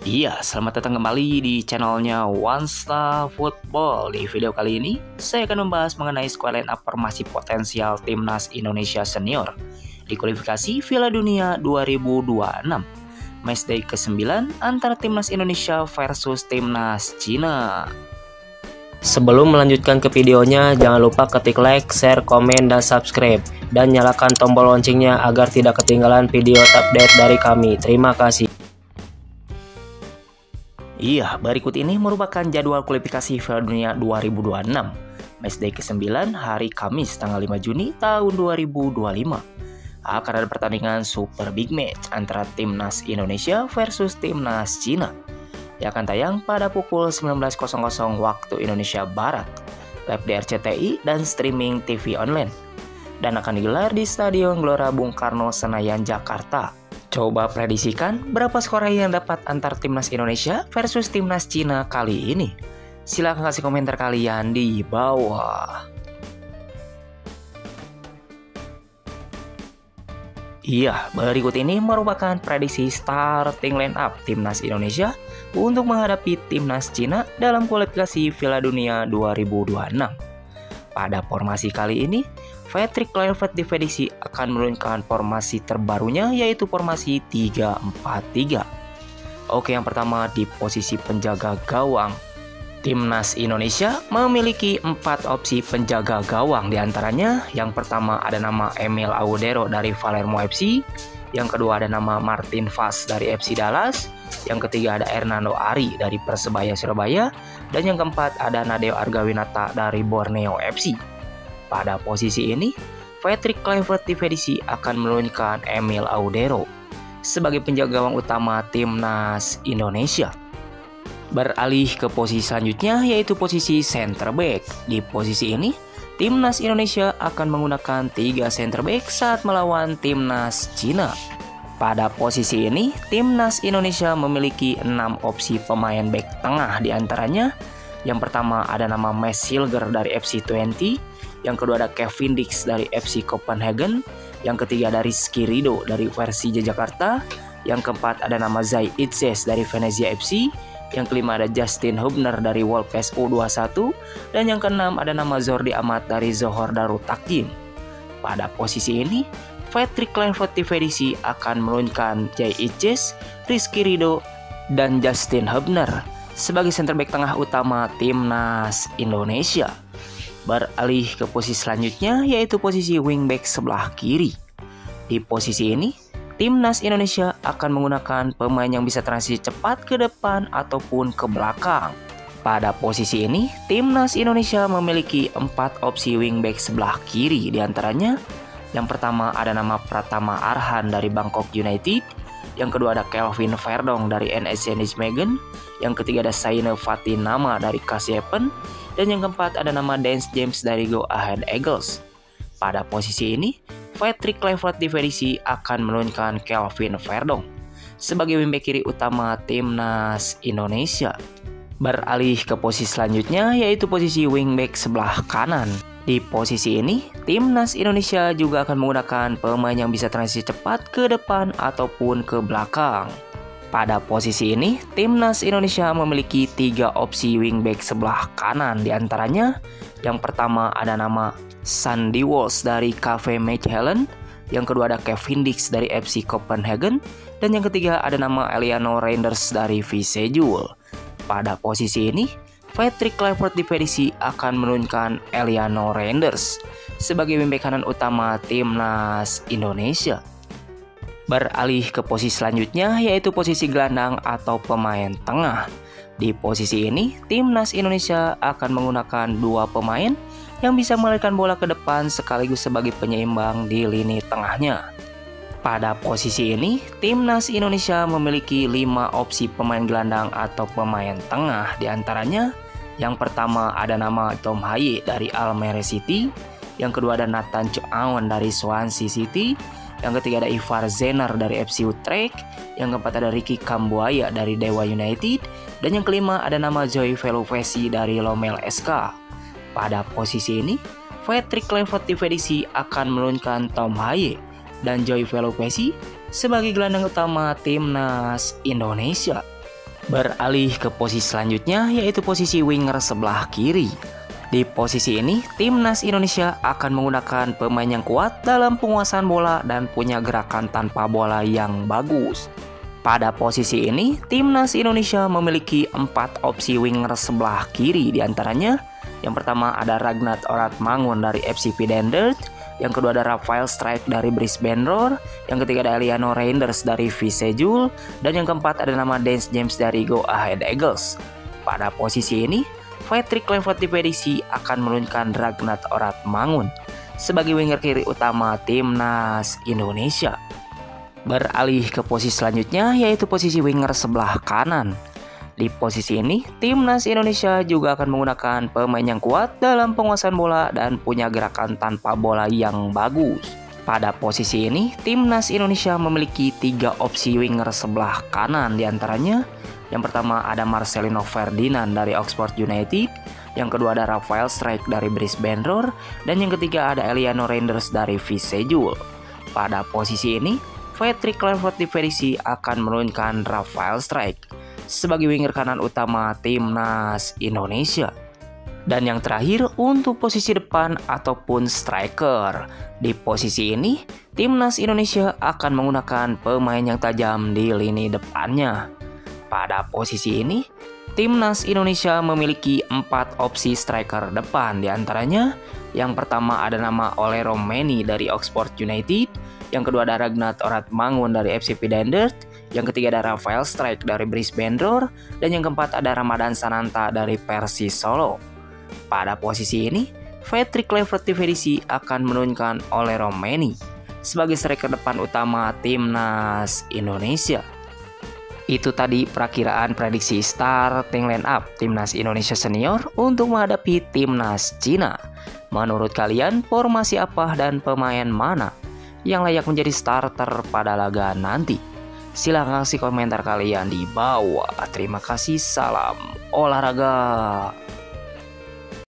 Iya, selamat datang kembali di channelnya One Star Football. Di video kali ini, saya akan membahas mengenai squad line up formasi potensial Timnas Indonesia Senior di kualifikasi Piala Dunia 2026. Matchday ke-9 antara Timnas Indonesia versus Timnas Cina. Sebelum melanjutkan ke videonya, jangan lupa ketik like, share, komen, dan subscribe. Dan nyalakan tombol loncengnya agar tidak ketinggalan video update dari kami. Terima kasih. Iya, berikut ini merupakan jadwal kualifikasi Piala Dunia 2026. Matchday ke-9 hari Kamis tanggal 5 Juni tahun 2025. Akan ada pertandingan Super Big Match antara Timnas Indonesia versus Timnas Cina yang akan tayang pada pukul 19.00 waktu Indonesia Barat, live di RCTI dan streaming TV online, dan akan digelar di Stadion Gelora Bung Karno, Senayan, Jakarta. Coba prediksikan berapa skor yang dapat antar Timnas Indonesia versus Timnas Cina kali ini. Silahkan kasih komentar kalian di bawah. Iya, berikut ini merupakan prediksi starting line up Timnas Indonesia untuk menghadapi Timnas Cina dalam kualifikasi Piala Dunia 2026. Pada formasi kali ini, Patrick Kluivert diprediksi akan menurunkan formasi terbarunya, yaitu formasi 3-4-3. Oke, yang pertama di posisi penjaga gawang. Timnas Indonesia memiliki 4 opsi penjaga gawang, diantaranya yang pertama ada nama Emil Audero dari Palermo FC, yang kedua ada nama Martin Vaz dari FC Dallas, yang ketiga ada Hernando Ari dari Persebaya Surabaya, dan yang keempat ada Nadeo Argawinata dari Borneo FC. Pada posisi ini, Patrick Kluivert diprediksi akan menurunkan Emil Audero sebagai penjaga gawang utama Timnas Indonesia. Beralih ke posisi selanjutnya, yaitu posisi center back. Di posisi ini, Timnas Indonesia akan menggunakan 3 center back saat melawan Timnas Cina. Pada posisi ini, Timnas Indonesia memiliki 6 opsi pemain back tengah, diantaranya yang pertama ada nama Mads Silger dari FC Twente, yang kedua ada Kevin Dix dari FC Copenhagen, yang ketiga ada Rizky Ridho dari Persija Jakarta, yang keempat ada nama Zai Itzes dari Venezia FC, yang kelima ada Justin Hubner dari Wolves U21, dan yang keenam ada nama Jordi Amat dari Johor Darut Takjim. Pada posisi ini, Patrick Kluivert diprediksi akan menurunkan Zai Itzes, Rizky Ridho, dan Justin Hubner sebagai center back tengah utama Timnas Indonesia. Beralih ke posisi selanjutnya, yaitu posisi wingback sebelah kiri. Di posisi ini, Timnas Indonesia akan menggunakan pemain yang bisa transisi cepat ke depan ataupun ke belakang. Pada posisi ini, Timnas Indonesia memiliki 4 opsi wingback sebelah kiri, diantaranya yang pertama ada nama Pratama Arhan dari Bangkok United, yang kedua ada Kelvin Verdong dari NSC Nijmegen, yang ketiga ada Saine Fatinama dari Kasiepen, dan yang keempat ada nama Dance James dari Go Ahead Eagles. Pada posisi ini, Patrick Kluivert diprediksi akan menurunkan Kelvin Verdong sebagai wingback kiri utama Timnas Indonesia. Beralih ke posisi selanjutnya, yaitu posisi wingback sebelah kanan. Di posisi ini, Timnas Indonesia juga akan menggunakan pemain yang bisa transisi cepat ke depan ataupun ke belakang. Pada posisi ini, Timnas Indonesia memiliki 3 opsi wingback sebelah kanan, diantaranya yang pertama ada nama Sandy Walsh dari KV Mechelen, yang kedua ada Kevin Dix dari FC Copenhagen, dan yang ketiga ada nama Eliano Reinders dari Visejul. Pada posisi ini, Patrick Kluivert diprediksi akan menurunkan Eliano Reinders sebagai wingback kanan utama Timnas Indonesia. Beralih ke posisi selanjutnya, yaitu posisi gelandang atau pemain tengah. Di posisi ini, Timnas Indonesia akan menggunakan 2 pemain yang bisa melarikan bola ke depan sekaligus sebagai penyeimbang di lini tengahnya. Pada posisi ini, Timnas Indonesia memiliki 5 opsi pemain gelandang atau pemain tengah, diantaranya yang pertama ada nama Tom Haye dari Almere City, yang kedua ada Nathan Chuaon dari Swansea City, yang ketiga ada Ivar Zener dari FC Utrecht, yang keempat ada Ricky Kambuaya dari Dewa United, dan yang kelima ada nama Joy Veluvesi dari Lomel SK. Pada posisi ini, Patrick Kluivert diprediksi akan menurunkan Tom Haye dan Joy Veluvesi sebagai gelandang utama Timnas Indonesia. Beralih ke posisi selanjutnya, yaitu posisi winger sebelah kiri. Di posisi ini, timnas Indonesia akan menggunakan pemain yang kuat dalam penguasaan bola dan punya gerakan tanpa bola yang bagus. Pada posisi ini, timnas Indonesia memiliki 4 opsi winger sebelah kiri. Di antaranya, yang pertama ada Ragnar Oratmangun dari FCP Dendert, yang kedua ada Rafael Strijk dari Brisbane Roar, yang ketiga ada Eliano Reinders dari Visejul, dan yang keempat ada nama Dance James dari Go Ahead Eagles. Pada posisi ini, Patrick Kluivert diprediksi akan menurunkan Ragnar Oratmangun sebagai winger kiri utama timnas Indonesia. Beralih ke posisi selanjutnya, yaitu posisi winger sebelah kanan. Di posisi ini, timnas Indonesia juga akan menggunakan pemain yang kuat dalam penguasaan bola dan punya gerakan tanpa bola yang bagus. Pada posisi ini, timnas Indonesia memiliki 3 opsi winger sebelah kanan. Di antaranya, yang pertama ada Marcelino Ferdinand dari Oxford United, yang kedua ada Rafael Strijk dari Brisbane Roar, dan yang ketiga ada Eliano Reinders dari Visejul. Pada posisi ini, Patrick Kluivert diprediksi akan menurunkan Rafael Strijk sebagai winger kanan utama timnas Indonesia. Dan yang terakhir untuk posisi depan ataupun striker. Di posisi ini, timnas Indonesia akan menggunakan pemain yang tajam di lini depannya. Pada posisi ini, timnas Indonesia memiliki 4 opsi striker depan. Di antaranya, yang pertama ada nama Ole Romeni dari Oxford United, yang kedua ada Ragnar Oratmangun dari FCP Dendert, yang ketiga ada Rafael Strijk dari Brisbane Roar, dan yang keempat ada Ramadan Sananta dari Persis Solo. Pada posisi ini, Patrick Kluivert diprediksi akan menurunkan Ole Romeni sebagai striker depan utama timnas Indonesia. Itu tadi perakiraan prediksi starting line up timnas Indonesia senior untuk menghadapi timnas Cina. Menurut kalian, formasi apa dan pemain mana yang layak menjadi starter pada laga nanti? Silahkan kasih komentar kalian di bawah. Terima kasih, salam olahraga.